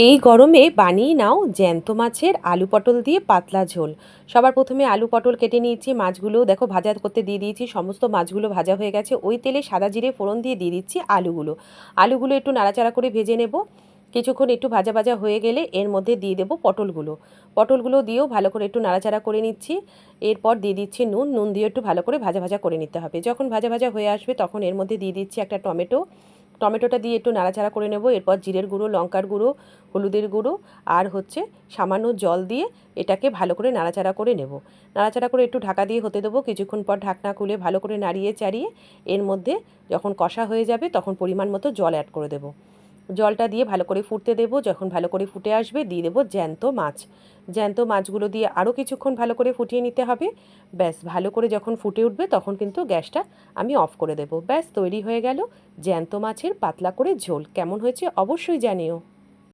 এই গরমে বানিয়ে নাও জ্যান্ত মাছের আলু পটল দিয়ে পাতলা ঝোল। সবার প্রথমে আলু পটল কেটে নিয়েছি, মাছগুলো দেখো ভাজা করতে দিয়ে দিয়েছি, সমস্ত মাছগুলো ভাজা হয়ে গেছে। ওই তেলে সাদা জিরে ফোড়ন দিয়ে দিচ্ছি আলুগুলো। আলুগুলো একটু নাড়াচাড়া করে ভেজে নেব। কিছুক্ষণ একটু ভাজা ভাজা হয়ে গেলে এর মধ্যে দিয়ে দেবো পটলগুলো। পটলগুলো দিয়েও ভালো করে একটু নাড়াচাড়া করে নিচ্ছি। এরপর দিয়ে দিচ্ছি নুন, নুন দিয়ে একটু ভালো করে ভাজা ভাজা করে নিতে হবে। যখন ভাজা ভাজা হয়ে আসবে তখন এর মধ্যে দিয়ে দিচ্ছি একটা টমেটো। টমেটোটা দিয়ে একটু নাড়াচাড়া করে নেব। এরপর জিরের গুঁড়ো, লঙ্কার গুঁড়ো, হলুদের গুঁড়ো আর সামান্য জল দিয়ে এটাকে ভালো করে নাড়াচাড়া করে নেব। নাড়াচাড়া করে একটু ঢাকা দিয়ে হতে দেবো। কিছুক্ষণ পর ঢাকনা খুলে ভালো করে নাড়িয়ে চাড়িয়ে এর মধ্যে যখন কষা হয়ে যাবে তখন পরিমাণ মতো জল অ্যাড করে দেবো। জলটা দিয়ে ভালো করে ফুটতে দেবো। যখন ভালো করে ফুটে আসবে দিয়ে দেবো জ্যান্ত মাছ। জ্যান্ত মাছগুলো দিয়ে আরও কিছুক্ষণ ভালো করে ফুটিয়ে নিতে হবে। ব্যাস ভালো করে যখন ফুটে উঠবে তখন কিন্তু গ্যাসটা আমি অফ করে দেবো। ব্যাস তৈরি হয়ে গেল জ্যান্ত মাছের পাতলা করে ঝোল। কেমন হয়েছে অবশ্যই জানিও।